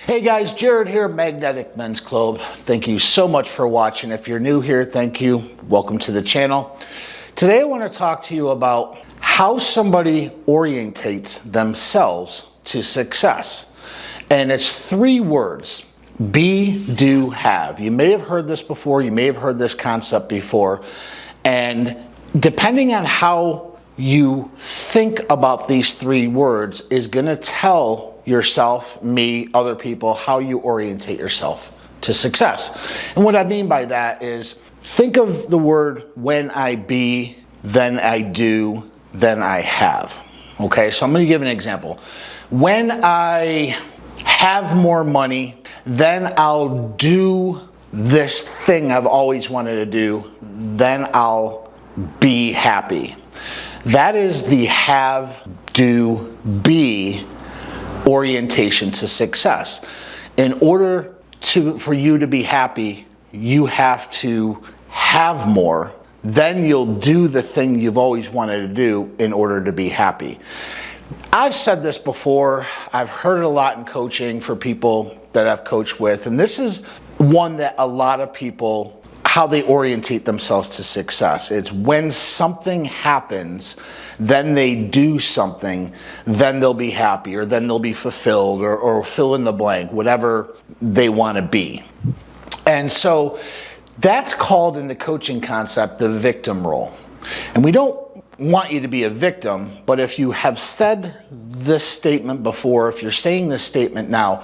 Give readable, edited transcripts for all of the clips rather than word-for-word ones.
Hey guys, Jared here, Magnetic Men's Club. Thank you so much for watching. If you're new here, thank you. Welcome to the channel. Today I want to talk to you about how somebody orientates themselves to success. And it's 3 words: be, do, have. You may have heard this before, you may have heard this concept before, and depending on how you think about these 3 words is going to tell yourself, me, other people, how you orientate yourself to success. And what I mean by that is, think of the word when I be, then I do, then I have. Okay, so I'm going to give an example. When I have more money, then I'll do this thing I've always wanted to do, then I'll be happy. That is the have, do, be orientation to success. In order for you to be happy, you have to have more. Then you'll do the thing you've always wanted to do in order to be happy. I've said this before. I've heard it a lot in coaching for people that I've coached with, and this is one that a lot of people, how they orientate themselves to success. It's when something happens, then they do something, then they'll be happy, or then they'll be fulfilled, or fill in the blank, whatever they want to be. And so that's called, in the coaching concept, the victim role. And we don't want you to be a victim, but if you have said this statement before, if you're saying this statement now,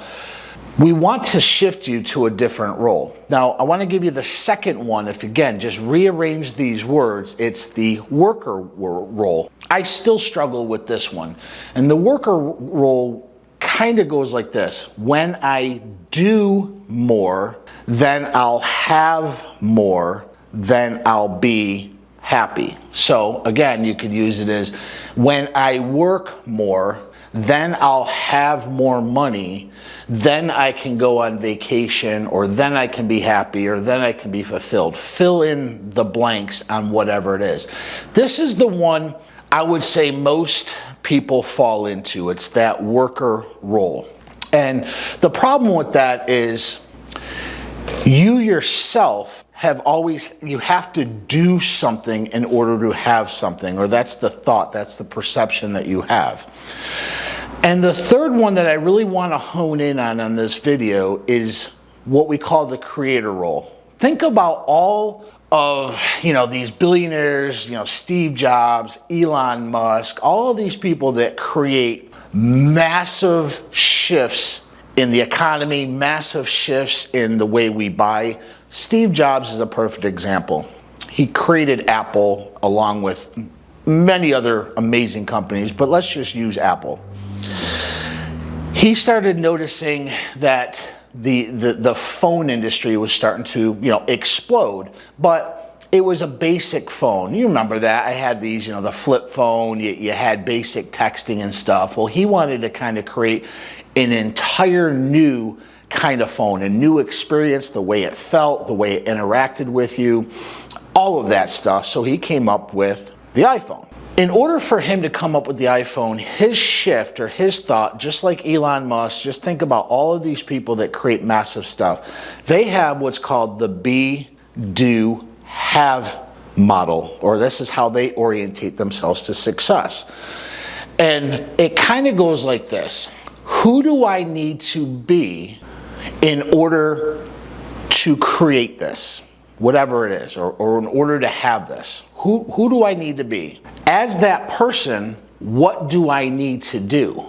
we want to shift you to a different role. Now, I want to give you the second one. If, again, just rearrange these words, it's the worker role. I still struggle with this one. And the worker role kind of goes like this: when I do more, then I'll have more, then I'll be happy. So again, you could use it as, when I work more, then I'll have more money, then I can go on vacation, or then I can be happy, or then I can be fulfilled. Fill in the blanks on whatever it is. This is the one I would say most people fall into. It's that worker role. And the problem with that is, you yourself you have to do something in order to have something, or that's the thought, that's the perception that you have. And the third one that I really want to hone in on this video is what we call the creator role. Think about all of, these billionaires, Steve Jobs, Elon Musk, all of these people that create massive shifts in the economy, massive shifts in the way we buy. Steve Jobs is a perfect example. He created Apple along with many other amazing companies, but let's just use Apple. He started noticing that the phone industry was starting to explode, but it was a basic phone. You remember that. I had these, the flip phone, you had basic texting and stuff. Well, he wanted to kind of create an entire new kind of phone, a new experience, the way it felt, the way it interacted with you, all of that stuff. So he came up with the iPhone. In order for him to come up with the iPhone, his shift, or his thought, just like Elon Musk, just think about all of these people that create massive stuff. They have what's called the be, do, have model, or this is how they orientate themselves to success. And it kind of goes like this: who do I need to be in order to create this, whatever it is, or in order to have this? Who do I need to be? As that person, what do I need to do?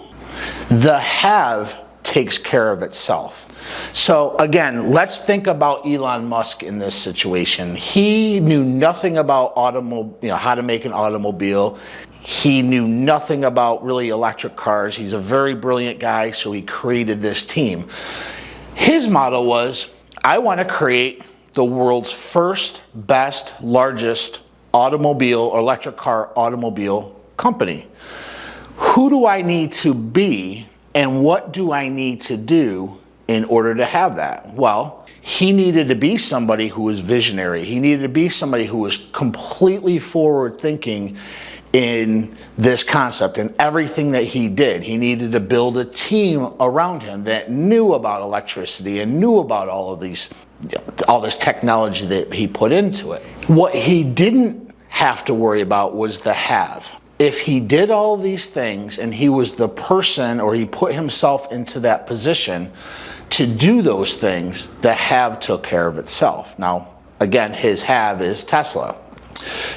The have takes care of itself. So again, let's think about Elon Musk in this situation. He knew nothing about how to make an automobile. He knew nothing about really electric cars. He's a very brilliant guy, so he created this team. His motto was, I want to create the world's first, best, largest automobile or electric car automobile company. Who do I need to be, and what do I need to do in order to have that? Well, he needed to be somebody who was visionary. He needed to be somebody who was completely forward thinking in this concept and everything that he did. He needed to build a team around him that knew about electricity and knew about all this technology that he put into it. What he didn't have to worry about was the have. If he did all these things and he was the person, or he put himself into that position to do those things, the have took care of itself. Now, again, his have is Tesla.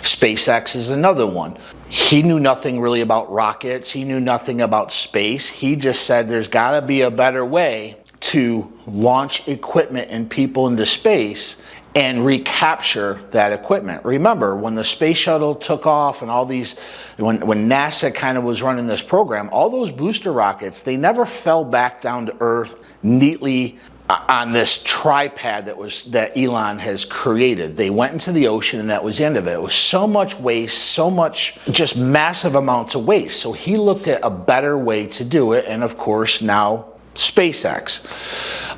SpaceX is another one. He knew nothing really about rockets. He knew nothing about space. He just said there's got to be a better way to launch equipment and people into space and recapture that equipment. Remember, when the space shuttle took off and all these, when NASA kind of was running this program, all those booster rockets, they never fell back down to Earth neatly on this tripod that Elon has created. They went into the ocean, and that was the end of it. It was so much waste, so much, just massive amounts of waste. So he looked at a better way to do it, and of course now SpaceX.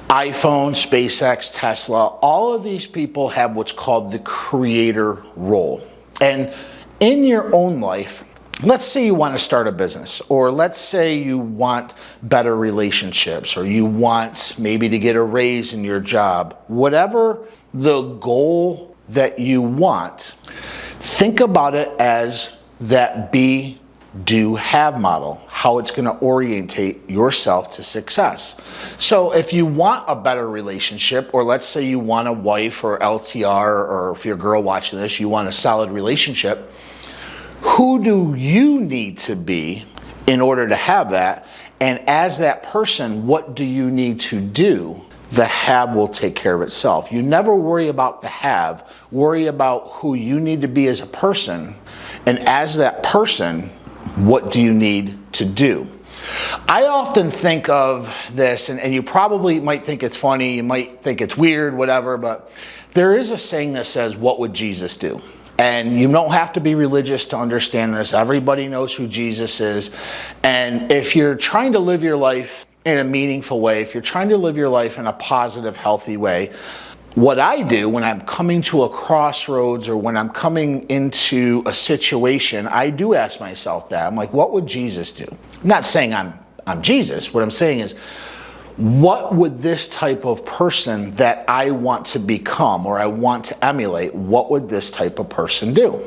iPhone, SpaceX, Tesla, all of these people have what's called the creator role. And in your own life, let's say you want to start a business, or let's say you want better relationships, or you want maybe to get a raise in your job. Whatever the goal that you want, think about it as that be, do, have model, how it's going to orientate yourself to success. So if you want a better relationship, or let's say you want a wife or LTR, or if you're a girl watching this, you want a solid relationship, who do you need to be in order to have that? And as that person, what do you need to do? The have will take care of itself. You never worry about the have, worry about who you need to be as a person. And as that person, what do you need to do? I often think of this, and you probably might think it's funny, you might think it's weird, whatever, but there is a saying that says, what would Jesus do? And you don't have to be religious to understand this. Everybody knows who Jesus is. And if you're trying to live your life in a meaningful way, if you're trying to live your life in a positive, healthy way, what I do when I'm coming to a crossroads, or when I'm coming into a situation, I do ask myself that. I'm like, what would Jesus do? I'm not saying I'm Jesus. What I'm saying is, what would this type of person that I want to become, or I want to emulate, what would this type of person do?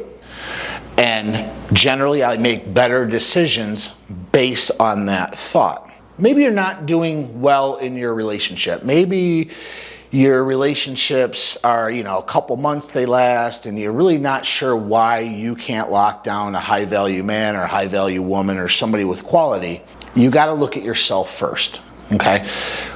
And generally I make better decisions based on that thought. Maybe you're not doing well in your relationship. Maybe your relationships are, a couple months they last, and you're really not sure why you can't lock down a high value man or a high value woman or somebody with quality. You got to look at yourself first. Okay,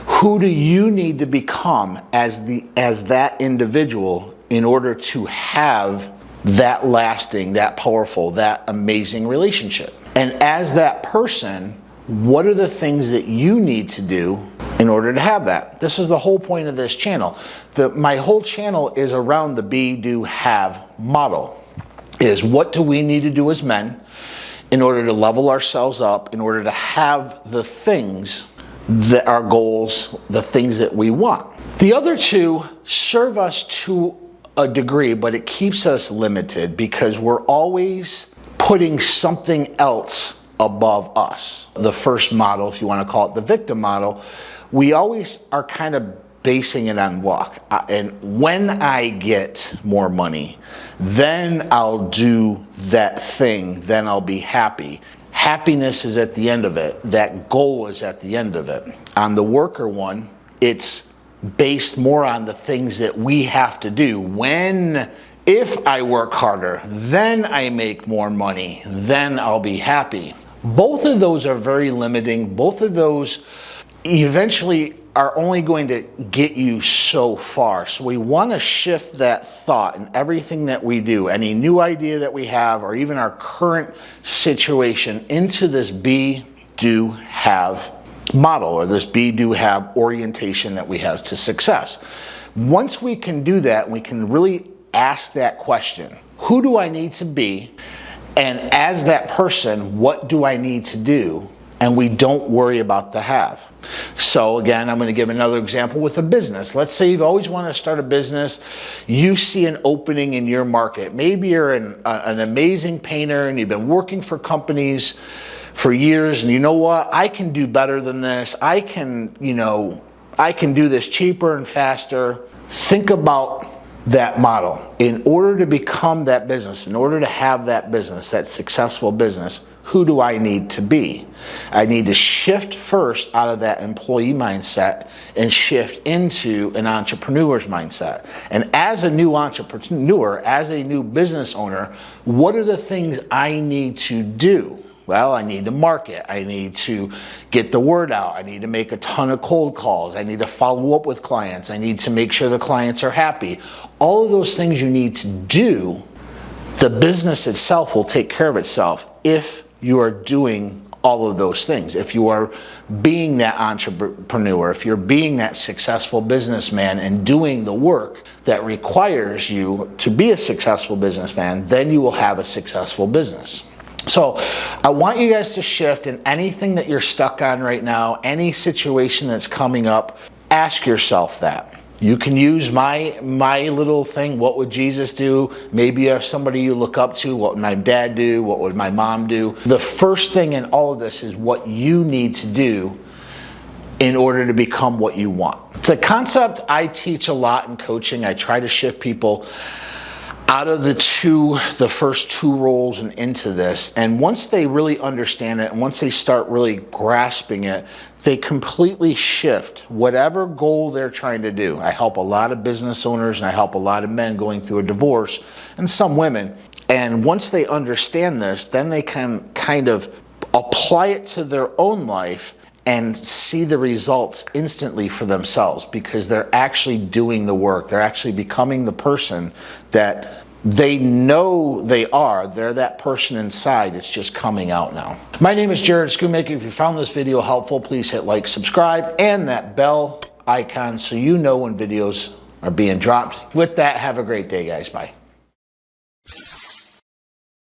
who do you need to become as that individual in order to have that lasting, that powerful, that amazing relationship? And as that person, what are the things that you need to do in order to have that? This is the whole point of this channel. My whole channel is around the be, do, have model. Is what do we need to do as men in order to level ourselves up, in order to have the things that our goals, the things that we want. The other two serve us to a degree, but it keeps us limited because we're always putting something else above us. The first model, if you want to call it the victim model, we always are kind of basing it on luck. And when I get more money, then I'll do that thing, then I'll be happy. Happiness is at the end of it. That goal is at the end of it. On the worker one, it's based more on the things that we have to do. If I work harder, then I make more money, then I'll be happy. Both of those are very limiting. Both of those eventually are only going to get you so far. So we want to shift that thought in everything that we do, any new idea that we have, or even our current situation, into this be, do, have model, or this be, do, have orientation that we have to success. Once we can do that, we can really ask that question, who do I need to be? And as that person, what do I need to do? And we don't worry about the have. So again, I'm going to give another example with a business. Let's say you've always wanted to start a business. You see an opening in your market. Maybe you're an amazing painter and you've been working for companies for years, and you know what? I can do better than this. I can do this cheaper and faster. Think about that model. In order to become that business, in order to have that business, that successful business, who do I need to be? I need to shift first out of that employee mindset and shift into an entrepreneur's mindset. And as a new entrepreneur, as a new business owner, what are the things I need to do? Well, I need to market. I need to get the word out. I need to make a ton of cold calls. I need to follow up with clients. I need to make sure the clients are happy. All of those things you need to do, the business itself will take care of itself if you are doing all of those things. If you are being that entrepreneur, if you're being that successful businessman and doing the work that requires you to be a successful businessman, then you will have a successful business. So I want you guys to shift in anything that you're stuck on right now, any situation that's coming up, ask yourself that. You can use my little thing, what would Jesus do? Maybe you have somebody you look up to, what would my dad do? What would my mom do? The first thing in all of this is what you need to do in order to become what you want. It's a concept I teach a lot in coaching. I try to shift people out of the first two roles and into this. And once they really understand it, and once they start really grasping it, they completely shift whatever goal they're trying to do. I help a lot of business owners and I help a lot of men going through a divorce and some women. And once they understand this, then they can kind of apply it to their own life and see the results instantly for themselves, because they're actually doing the work. They're actually becoming the person that they know they are. They're that person inside. It's just coming out now. My name is Jared Schoonmaker. If you found this video helpful, please hit like, subscribe, and that bell icon so you know when videos are being dropped. With that, have a great day, guys. Bye.